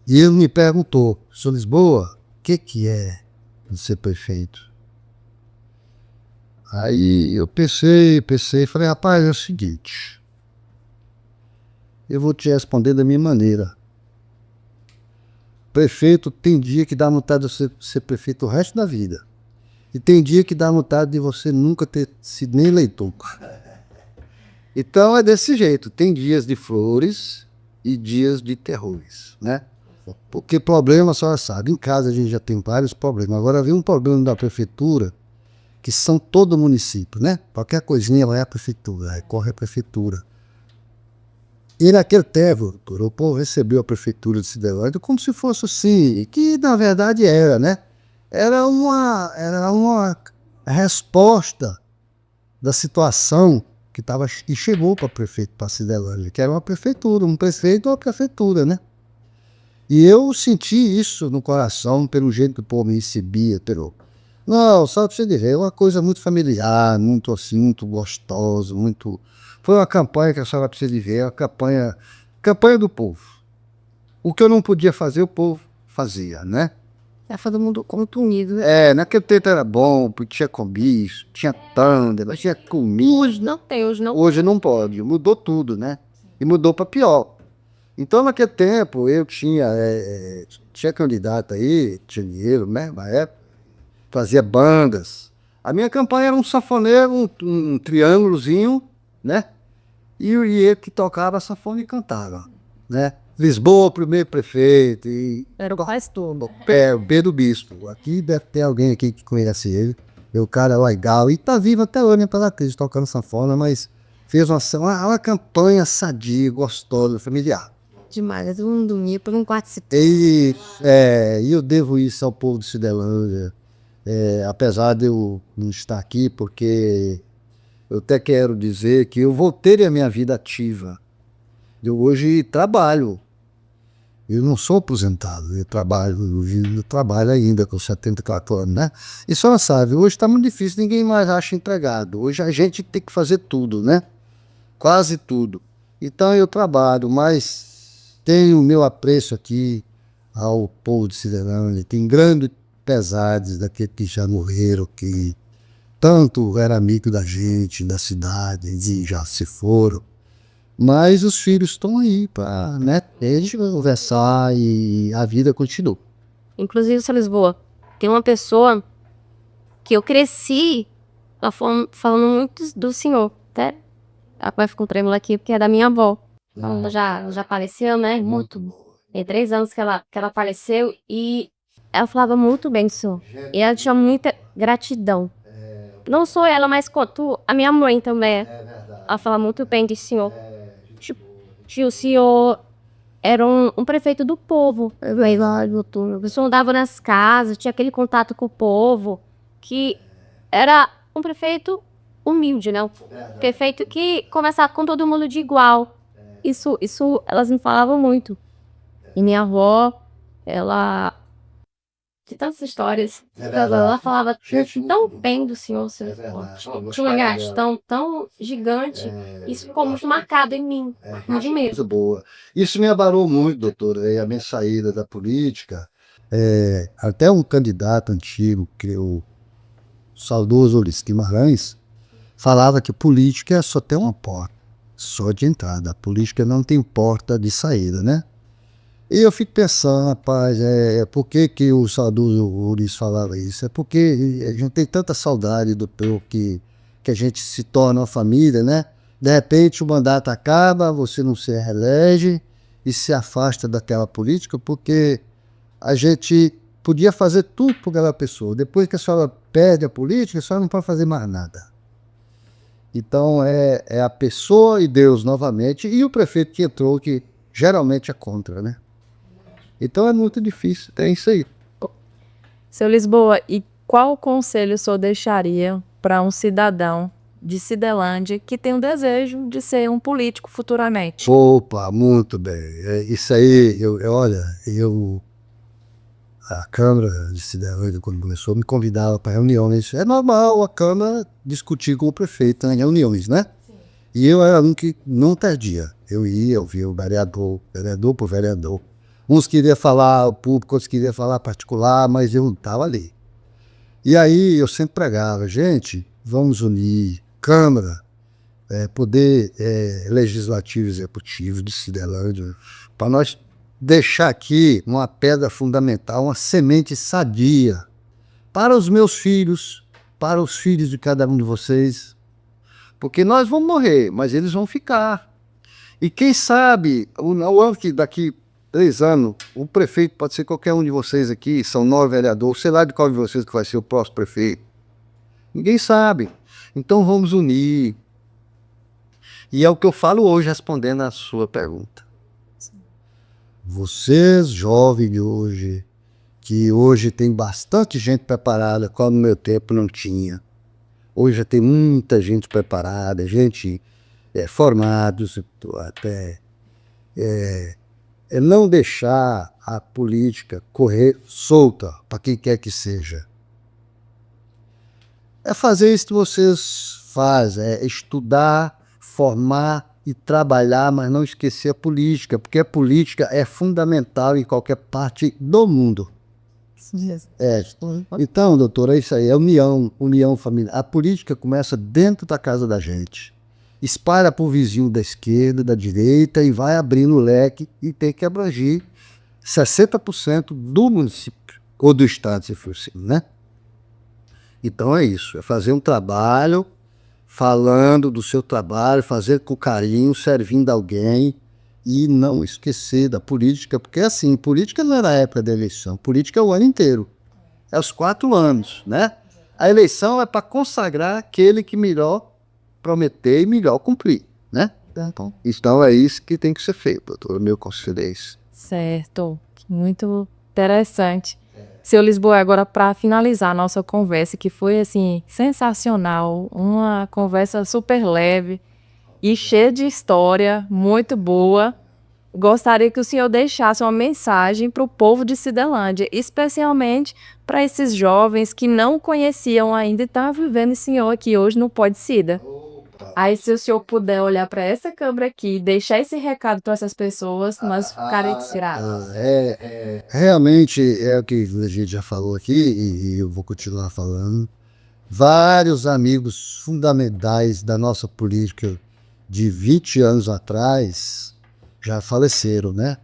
E ele me perguntou, senhor Lisboa, o que é ser prefeito? Aí eu pensei, falei, rapaz, é o seguinte, eu vou te responder da minha maneira. Prefeito tem dia que dá vontade de você ser prefeito o resto da vida. E tem dia que dá vontade de você nunca ter sido nem eleitor. Então é desse jeito, tem dias de flores e dias de terrores, né? Porque problema, a senhora sabe, em casa a gente já tem vários problemas. Agora vem um problema da prefeitura, que são todo município, né? Qualquer coisinha lá é a prefeitura, recorre à prefeitura. E naquele tempo, o povo recebeu a prefeitura de Cidelândia como se fosse assim, que na verdade era, né? Era uma resposta da situação que chegou para prefeito, para Cidelândia, que era uma prefeitura, um prefeito ou uma prefeitura, né? E eu senti isso no coração, pelo jeito que o povo me recebia, Não, só para você dizer, é uma coisa muito familiar, muito assim, muito gostosa, muito... Foi uma campanha que a senhora precisa de ver, uma campanha do povo. O que eu não podia fazer, o povo fazia, né? Tá todo mundo muito unido, né? Naquele tempo era bom, porque tinha comício, tinha tanda, mas tinha comida. Hoje não tem, hoje não. Hoje não pode, mudou tudo, né? E mudou para pior. Então, naquele tempo, eu tinha candidato aí, tinha dinheiro, né? Na época, fazia bandas. A minha campanha era um sanfoneiro, um triângulozinho, né? E ele que tocava sanfona e cantava, né? Lisboa, primeiro prefeito. Era o quase tudo. O Pedro Bispo. Aqui deve ter alguém aqui que conhece ele. O cara é legal. E tá vivo até hoje, né? Pela crise, tocando sanfona, mas fez uma campanha sadia, gostosa, familiar. Demais, todo mundo unido por um quarto se E eu devo isso ao povo de Cidelândia. Apesar de eu não estar aqui, porque eu até quero dizer que eu voltei a minha vida ativa. Eu hoje trabalho. Eu não sou aposentado, eu trabalho ainda com 74 anos, né? E só sabe, hoje está muito difícil, ninguém mais acha empregado. Hoje a gente tem que fazer tudo, né? Quase tudo. Então eu trabalho, mas tenho o meu apreço aqui ao povo de Cidelândia. Tem grandes pesares daqueles que já morreram, que tanto era amigo da gente, da cidade, e já se foram. Mas os filhos estão aí para, né, eles conversar e a vida continua. Inclusive, seu Lisboa, tem uma pessoa que eu cresci falando muito do senhor, até a pai ficou trêmula aqui porque é da minha avó. Ela já faleceu, né? Muito. Tem 3 anos que ela faleceu e ela falava muito bem do senhor. E ela tinha muita gratidão. Não só ela, mas quanto a minha mãe também. Ela fala muito bem do senhor. Tipo, o senhor era um prefeito do povo. O senhor andava nas casas, tinha aquele contato com o povo, que era um prefeito humilde, né? Um prefeito que conversava com todo mundo de igual. Isso elas me falavam muito. E minha avó, ela tem tantas histórias. Ela falava tão bem do senhor, seu tinha uma gratidão tão gigante. Isso ficou muito marcado em mim. Muito mesmo. Coisa boa. Isso me abalou muito, doutora, a minha saída da política. Até um candidato antigo, que o saudoso Ulisses Guimarães, falava que política só tem uma porta, só de entrada. A política não tem porta de saída, né? E eu fico pensando, rapaz, por que o saudoso Ulisses falava isso? É porque a gente tem tanta saudade do povo que a gente se torna uma família, né? De repente o mandato acaba, você não se reelege e se afasta daquela política, porque a gente podia fazer tudo por aquela pessoa. Depois que a senhora perde a política, a senhora não pode fazer mais nada. Então é a pessoa e Deus novamente, e o prefeito que entrou, que geralmente é contra, né? Então é muito difícil, tem isso aí. Seu Lisboa, e qual conselho o senhor deixaria para um cidadão de Cidelândia que tem o desejo de ser um político futuramente? Opa, muito bem. Isso aí, a Câmara de Cidelândia, quando começou, me convidava para reuniões. É normal a Câmara discutir com o prefeito em reuniões, né? Sim. E eu era um que não perdia. Eu ia ouvir o vereador por vereador. Uns queriam falar público, outros queriam falar particular, mas eu estava ali. E aí eu sempre pregava, gente, vamos unir Câmara, poder legislativo e executivo de Cidelândia, para nós deixar aqui uma pedra fundamental, uma semente sadia para os meus filhos, para os filhos de cada um de vocês, porque nós vamos morrer, mas eles vão ficar. E quem sabe, o ano que daqui 3 anos, o prefeito pode ser qualquer um de vocês aqui, são 9 vereadores, sei lá de qual de vocês que vai ser o próximo prefeito. Ninguém sabe. Então vamos unir. E é o que eu falo hoje, respondendo a sua pergunta. Vocês, jovens de hoje, que hoje tem bastante gente preparada, qual no meu tempo não tinha. Hoje já tem muita gente preparada, gente formados, até... não deixar a política correr solta para quem quer que seja. É fazer isso que vocês fazem, é estudar, formar e trabalhar, mas não esquecer a política, porque a política é fundamental em qualquer parte do mundo. Então, doutor, é isso aí, é união familiar. A política começa dentro da casa da gente. Espalha para o vizinho da esquerda, da direita e vai abrindo o leque e tem que abranger 60% do município, ou do estado, se for assim, né? Então é isso, é fazer um trabalho, falando do seu trabalho, fazer com carinho, servindo alguém e não esquecer da política, porque assim, política não é na época da eleição, política é o ano inteiro, é os 4 anos, né? A eleição é para consagrar aquele que melhor prometer e melhor cumprir, né? Então é isso que tem que ser feito, doutor, o meu conselho é isso. Certo, muito interessante. Seu Lisboa, agora para finalizar a nossa conversa, que foi assim sensacional, uma conversa super leve e cheia de história, muito boa. Gostaria que o senhor deixasse uma mensagem para o povo de Cidelândia, especialmente para esses jovens que não conheciam ainda e estão vivendo esse senhor aqui hoje no Pode Cida. Aí, se o senhor puder olhar para essa câmera aqui e deixar esse recado para essas pessoas, nós ficaremos gratos. Realmente é o que a gente já falou aqui e eu vou continuar falando. Vários amigos fundamentais da nossa política de 20 anos atrás já faleceram, né?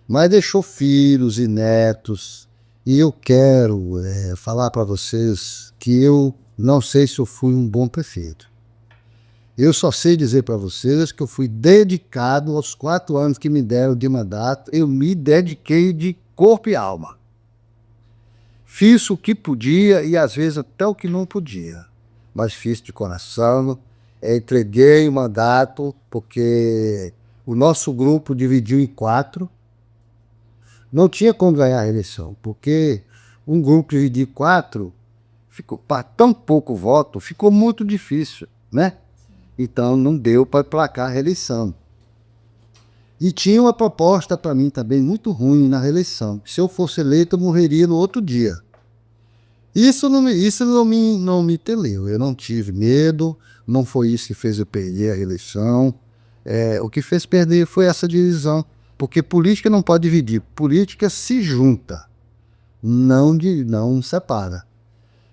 Mas deixou filhos e netos. E eu quero falar para vocês que eu não sei se eu fui um bom prefeito. Eu só sei dizer para vocês que eu fui dedicado aos 4 anos que me deram de mandato. Eu me dediquei de corpo e alma. Fiz o que podia e às vezes até o que não podia. Mas fiz de coração. Entreguei o mandato porque o nosso grupo dividiu em 4. Não tinha como ganhar a eleição, porque um grupo dividido em 4, ficou, para tão pouco voto, ficou muito difícil, né? Então não deu para placar a reeleição. E tinha uma proposta para mim também muito ruim na reeleição. Se eu fosse eleito, eu morreria no outro dia. Isso não me teleu. Eu não tive medo, não foi isso que fez eu perder a reeleição. O que fez perder foi essa divisão. Porque política não pode dividir, política se junta, não separa.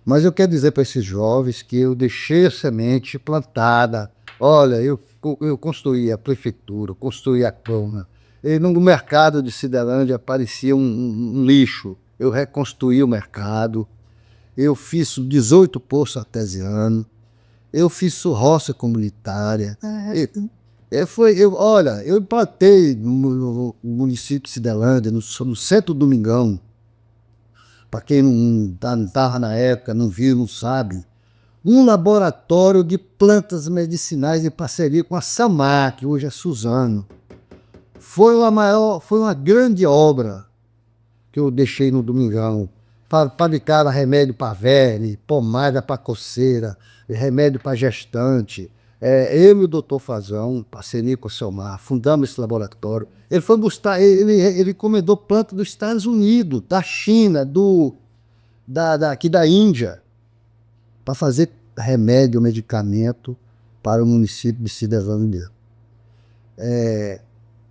Mas eu quero dizer para esses jovens que eu deixei a semente plantada. Olha, eu construí a prefeitura, construí a Câmara. E no mercado de Cidelândia aparecia um lixo. Eu reconstruí o mercado. Eu fiz 18 poços artesianos. Eu fiz roça comunitária. Eu implantei no município de Cidelândia, no centro do Domingão. Para quem não estava na época, não viu, não sabe, um laboratório de plantas medicinais em parceria com a Samar, que hoje é Suzano. Foi uma grande obra que eu deixei no Domingão. Fabricaram remédio para verme, pomada para coceira, remédio para gestante. Eu e o doutor Fazão, em parceria com o Selmar, fundamos esse laboratório. Ele foi buscar, ele encomendou planta dos Estados Unidos, da China, aqui da Índia, para fazer remédio, medicamento para o município de Cidelândia.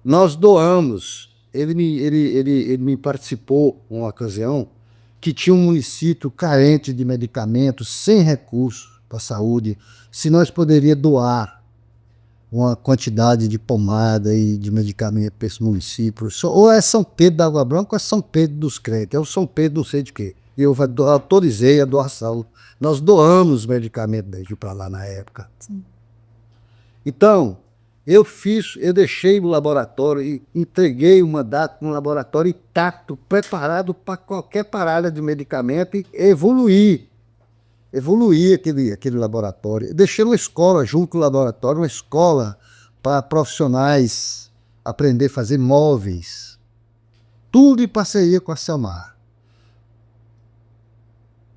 Nós doamos, ele me participou uma ocasião que tinha um município carente de medicamentos, sem recursos para a saúde, se nós poderíamos doar uma quantidade de pomada e de medicamento para esse município. Ou é São Pedro da Água Branca ou é São Pedro dos Crentes, é o São Pedro não sei de quê. E eu autorizei a doação. Nós doamos medicamento daqui para lá na época. Sim. Então, eu deixei o laboratório e entreguei o mandato no laboratório intacto, preparado para qualquer parada de medicamento e evoluir aquele laboratório. Eu deixei uma escola junto com o laboratório, uma escola para profissionais aprender a fazer móveis. Tudo em parceria com a Selmar.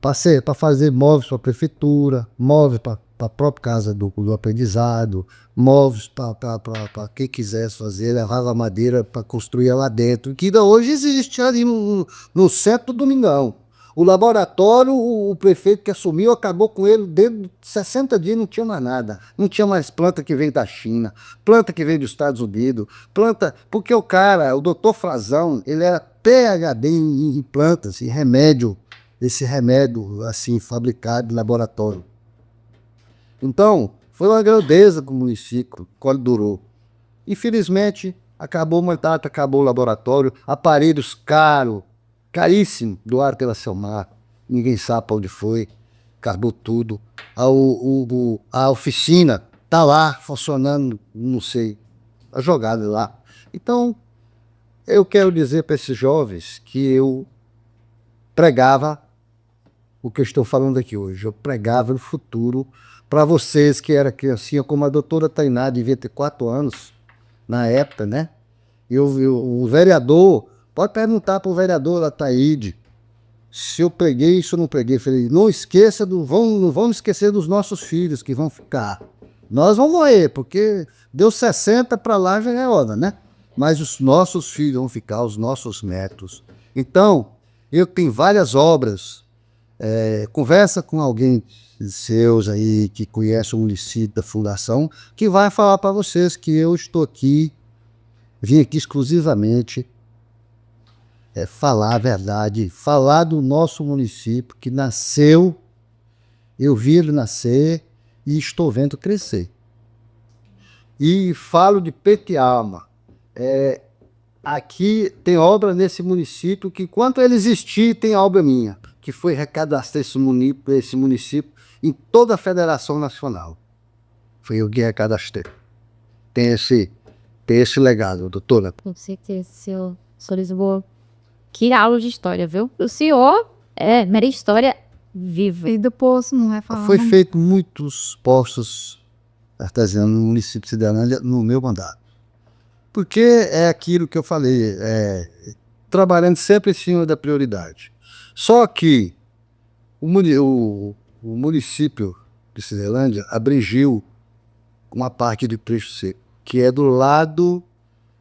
Passei para fazer móveis para a prefeitura, móveis para a própria casa do aprendizado, móveis para quem quisesse fazer, levava madeira para construir lá dentro, que ainda hoje existe ali no centro do Domingão. O laboratório, o prefeito que assumiu, acabou com ele dentro de 60 dias, não tinha mais nada. Não tinha mais planta que veio da China, planta que veio dos Estados Unidos, planta... Porque o cara, o doutor Frazão, ele era PhD em plantas, em remédio, esse remédio assim, fabricado em laboratório. Então, foi uma grandeza com o município, quando durou. Infelizmente, acabou o mandato, acabou o laboratório, aparelhos caros, caríssimo, doado pela Selmar, ninguém sabe para onde foi, acabou tudo. A oficina está lá, funcionando, não sei, a jogada lá. Então, eu quero dizer para esses jovens que eu pregava o que eu estou falando aqui hoje, eu pregava no futuro para vocês que eram criancinha, como a doutora Tainá, devia ter 4 anos, na época, né? E o vereador, pode perguntar para o vereador Ataíde, se eu preguei, se eu não preguei. Falei, não esqueça, não vamos esquecer dos nossos filhos que vão ficar. Nós vamos morrer, porque deu 60 para lá já é hora, né? Mas os nossos filhos vão ficar, os nossos netos. Então, eu tenho várias obras. Conversa com alguém seus aí que conhece o município da fundação, que vai falar para vocês que eu estou aqui, vim aqui exclusivamente falar a verdade, falar do nosso município que nasceu, eu vi ele nascer e estou vendo crescer. E falo de peito e alma. Aqui tem obra nesse município que, enquanto ele existir, tem obra minha, que foi recadastrar esse município em toda a Federação Nacional. Foi eu que recadastrei. Tem esse legado, doutora. Com certeza, senhor Lisboa. Que aula de história, viu? O senhor é mera história viva. E do poço, não vai falar. Foi feito muitos postos artesianos no município de Cidelândia no meu mandato. Porque é aquilo que eu falei, trabalhando sempre em cima da prioridade. Só que o município de Cidelândia abrangiu uma parte de Trecho Seco, que é do lado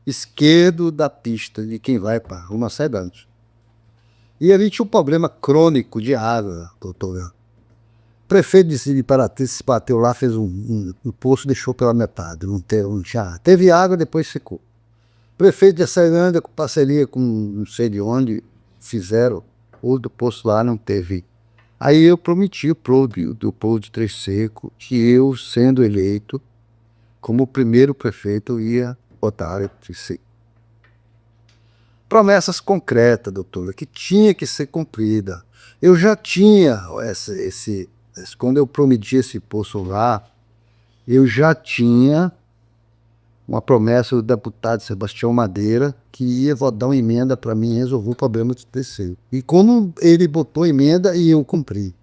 esquerdo da pista de quem vai para Ruma Sedante. E ali tinha um problema crônico de água, doutor. O prefeito de Imperatriz se bateu lá, fez um poço, deixou pela metade. Não tinha, teve água, depois secou. O prefeito de Ceilândia, com parceria com não sei de onde, fizeram outro poço lá, não teve. Aí eu prometi o povo de Trecho Seco que eu, sendo eleito, como o primeiro prefeito, eu ia botar a Trecho Seco. Promessas concretas, doutora, que tinha que ser cumprida. Eu já tinha quando eu prometi esse poço lá, eu já tinha uma promessa do deputado Sebastião Madeira que ia dar uma emenda para mim resolver o problema de terceiro. E como ele botou emenda, e eu cumpri.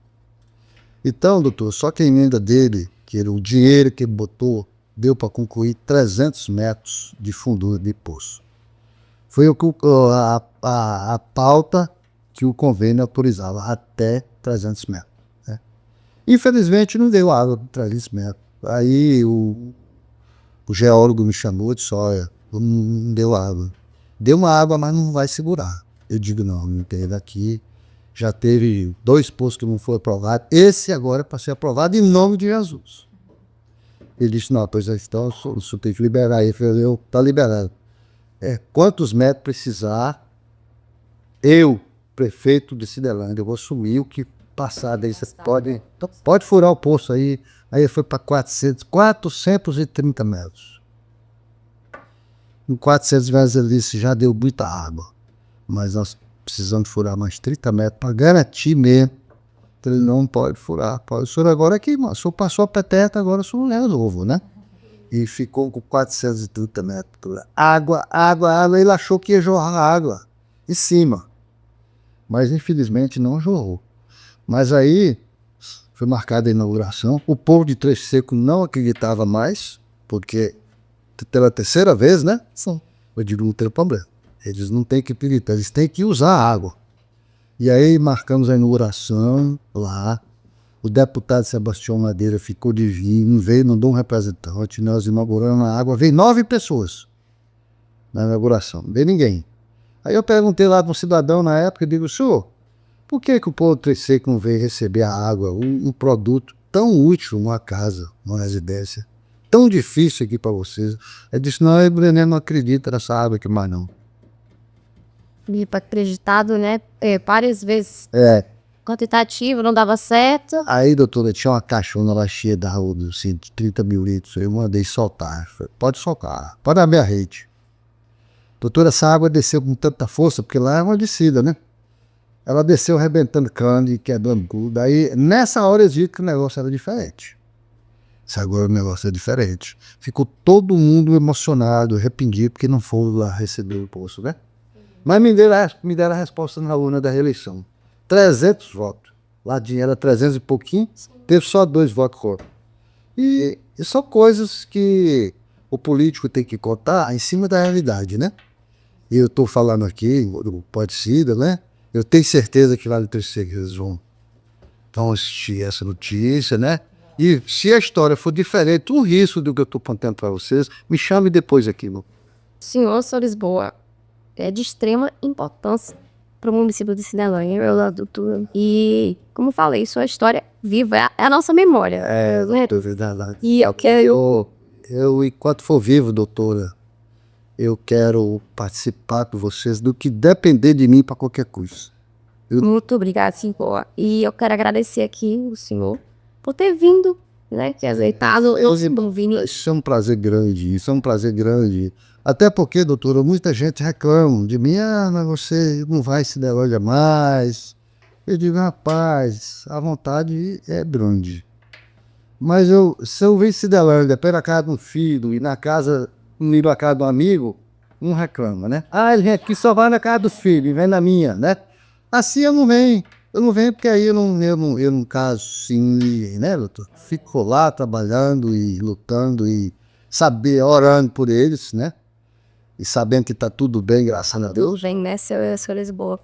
Então, doutor, só que a emenda dele, que era o dinheiro que ele botou, deu para concluir 300 metros de fundura de poço. Foi a pauta que o convênio autorizava, até 300 metros. Né? Infelizmente não deu água para 300 metros. Aí o geólogo me chamou e disse, olha, não deu água. Deu uma água, mas não vai segurar. Eu digo, não tem daqui. Já teve 2 poços que não foram aprovados. Esse agora é para ser aprovado em nome de Jesus. Ele disse, não, pois então o senhor tem que liberar. Ele falou, está liberado. Quantos metros precisar, eu, prefeito de Cidelândia, eu vou assumir o que passar daí. Você pode furar o poço aí. Aí foi para 430 metros. Em 400 metros ele disse, já deu muita água. Mas nós precisamos furar mais 30 metros para garantir mesmo. Ele não pode furar. O senhor agora aqui, o senhor passou a peteca, agora o senhor não é novo, né? E ficou com 430 metros. Água. Ele achou que ia jorrar água em cima. Mas infelizmente não jorrou. Mas aí foi marcada a inauguração. O povo de Trecho Seco não acreditava mais, porque pela terceira vez, né? Sim. Eu digo, não tem problema. Eles não têm que acreditar, eles têm que usar a água. E aí marcamos a inauguração lá. O deputado Sebastião Madeira ficou de vir, não veio, mandou um representante. Nós inauguramos a água, veio 9 pessoas na inauguração, não veio ninguém. Aí eu perguntei lá para um cidadão na época, eu digo, senhor, Por que o povo Trem Seco não veio receber a água, um produto tão útil numa casa, numa residência, tão difícil aqui para vocês? Ele disse, não, o Brené não acredita nessa água aqui mais não. E para acreditado, né? Várias vezes. É. Quantitativo, não dava certo. Aí, doutora, tinha uma caixona lá cheia de água, assim, de 30 mil litros. Eu mandei soltar. Falei, pode soltar, pode abrir a rede. Doutora, essa água desceu com tanta força, porque lá é uma descida, né? Ela desceu arrebentando cano e quebrando tudo. Aí, nessa hora, eu vi que o negócio era diferente. Se agora o negócio é diferente. Ficou todo mundo emocionado, arrependido, porque não foram lá receber o imposto, né? Mas me deram a resposta na urna da reeleição. 300 votos. Lá era 300 e pouquinho, teve só 2 votos contra. E são coisas que o político tem que contar em cima da realidade, né? E eu estou falando aqui, do Podcida, né? Eu tenho certeza que lá no terceiro eles vão assistir essa notícia, né? E se a história for diferente, um risco do que eu estou contando para vocês, me chame depois aqui, meu. Senhor, São Lisboa, é de extrema importância para o município de Cidelândia, e, como falei, sua história viva, é a nossa memória. Né? Verdade. E eu quero... Eu, enquanto for vivo, doutora, eu quero participar com vocês do que depender de mim para qualquer coisa. Muito obrigada, senhor. E eu quero agradecer aqui o senhor por ter vindo, né? Ter aceitado. Isso é um prazer grande, isso é um prazer grande. Até porque, doutora, muita gente reclama de mim, mas você não vai se Cidelândia mais. Eu digo, rapaz, a vontade é grande. Mas se eu vir Cidelândia pela casa de um filho e na casa de um amigo, não reclama, né? Ah, ele vem aqui só vai na casa dos filhos, vem na minha, né? Assim eu não venho. Eu não venho porque aí eu não caso sim, né, doutor? Fico lá trabalhando e lutando e orando por eles, né? E sabendo que tá tudo bem, graças a Deus. Tudo bem, né, seu Lisboa?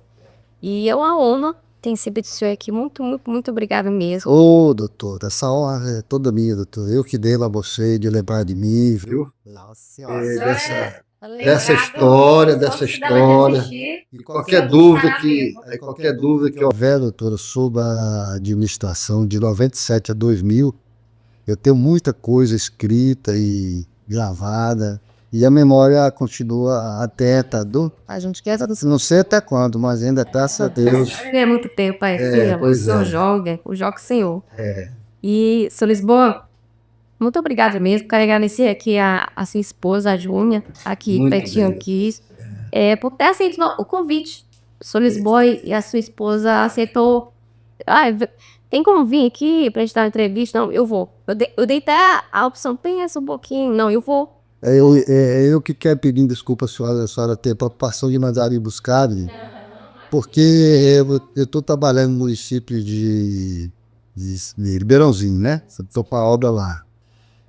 E é uma honra ter recebido o senhor aqui. Muito, muito, muito obrigada mesmo. Ô, doutor, essa honra é toda minha, doutor. Eu que dei a você de lembrar de mim, viu? Nossa senhora. Dessa história. E qualquer dúvida que houver, doutora, sobre a administração de 97 a 2000, eu tenho muita coisa escrita e gravada. E a memória continua atenta. A gente quer... Não sei até quando, mas ainda, graças a Deus. É muito tempo, filha. Pois O senhor é. joga, o senhor. E, seu Lisboa, muito obrigada mesmo. Quero agradecer aqui a sua esposa, a Júnia, aqui Muito pertinho bem. aqui, por ter aceito o convite. Seu Lisboa e a sua esposa aceitou. Tem como vir aqui pra gente dar uma entrevista? Não, eu vou. Eu dei até a opção, pensa um pouquinho. Não, eu vou. Eu que quero pedir desculpa a senhora ter preocupação de mandar me buscar, porque eu estou trabalhando no município de Ribeirãozinho, né? Estou para a obra lá.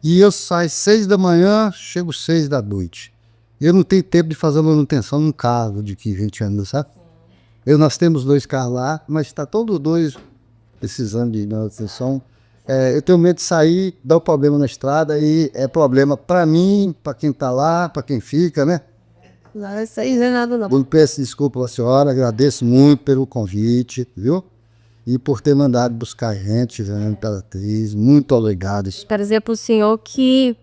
E eu saio 6 da manhã, chego 6 da noite. Eu não tenho tempo de fazer manutenção num carro de 20 anos, sabe? Nós temos 2 carros lá, mas está todos 2 precisando de manutenção. Eu tenho medo de sair, dar um problema na estrada e é problema para mim, para quem está lá, para quem fica, né? Não, isso aí não é nada, não. Eu peço desculpa à senhora, agradeço muito pelo convite, viu? E por ter mandado buscar a gente, Fernanda Imperatriz, muito obrigado. Quero dizer para o senhor que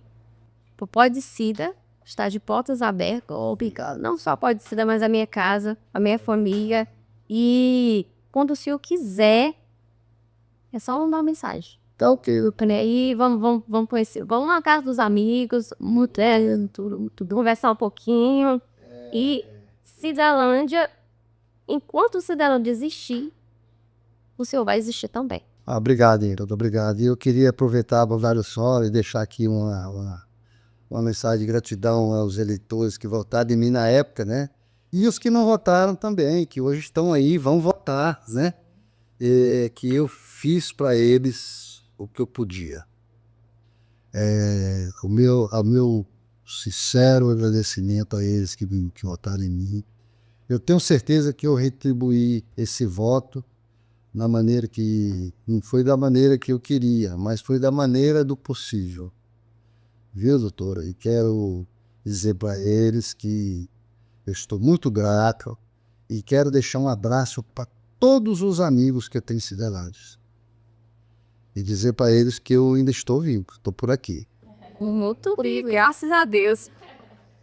o Podcida está de portas abertas, obrigado. Não só Podcida, mas a minha casa, a minha família. E quando o senhor quiser, é só mandar uma mensagem. Então, aí vamos conhecer. Vamos na casa dos amigos, tudo, conversar um pouquinho. E Cidelândia, enquanto Cidelândia existir, o senhor vai existir também. Obrigado, Hilda, obrigado. E eu queria aproveitar para dar o sol e deixar aqui uma mensagem de gratidão aos eleitores que votaram em mim na época, né? E os que não votaram também, que hoje estão aí, vão votar, né? Que eu fiz para eles o que eu podia. O meu sincero agradecimento a eles que votaram em mim. Eu tenho certeza que eu retribuí esse voto na maneira que... Não foi da maneira que eu queria, mas foi da maneira do possível. Viu, doutora? E quero dizer para eles que eu estou muito grato e quero deixar um abraço para todos os amigos que eu tenho em Cidelândia. E dizer para eles que eu ainda estou vivo, estou por aqui. Muito obrigado, graças a Deus.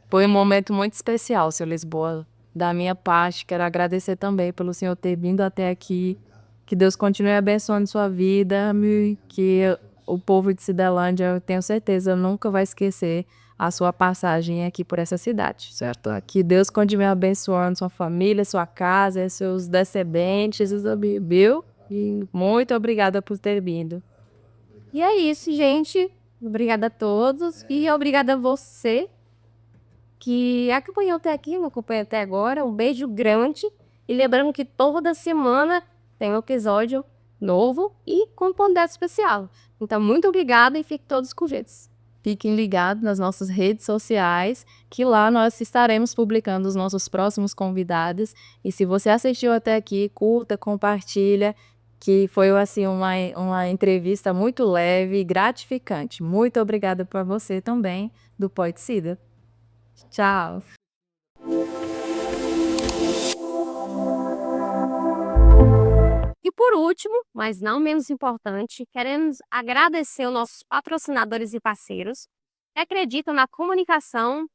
Foi um momento muito especial, seu Lisboa. Da minha parte, quero agradecer também pelo senhor ter vindo até aqui. Que Deus continue abençoando sua vida, que o povo de Cidelândia, eu tenho certeza, nunca vai esquecer a sua passagem aqui por essa cidade, certo? Que Deus continue abençoando sua família, sua casa, seus descendentes, viu? E muito obrigada por ter vindo. E é isso, gente. Obrigada a todos e obrigada a você que acompanhou até aqui, me acompanhou até agora. Um beijo grande. E lembrando que toda semana tem um episódio novo e com um convidado especial. Então, muito obrigada e fiquem todos com Deus. Fiquem ligados nas nossas redes sociais, que lá nós estaremos publicando os nossos próximos convidados. E se você assistiu até aqui, curta, compartilha, que foi assim uma entrevista muito leve e gratificante. Muito obrigada para você também, do Poeticida. Tchau! E por último, mas não menos importante, queremos agradecer aos nossos patrocinadores e parceiros que acreditam na comunicação,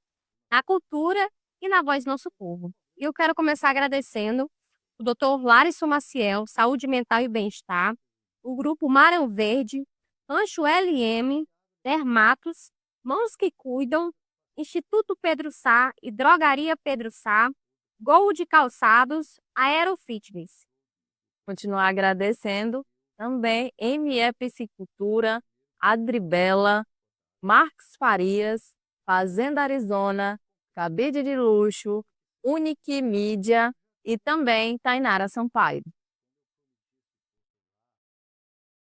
na cultura e na voz do nosso povo. E eu quero começar agradecendo o Dr. Larison Maciel, Saúde Mental e Bem-Estar, o Grupo Marão Verde, Rancho LM, Dermatos, Mãos que Cuidam, Instituto Pedro Sá e Drogaria Pedro Sá, Gold Calçados, Aerofitness. Continuar agradecendo também ME Piscicultura, Adribela, Marcos Farias, Fazenda Arizona, Cabide de Luxo, Unique Mídia e também Tainara Sampaio.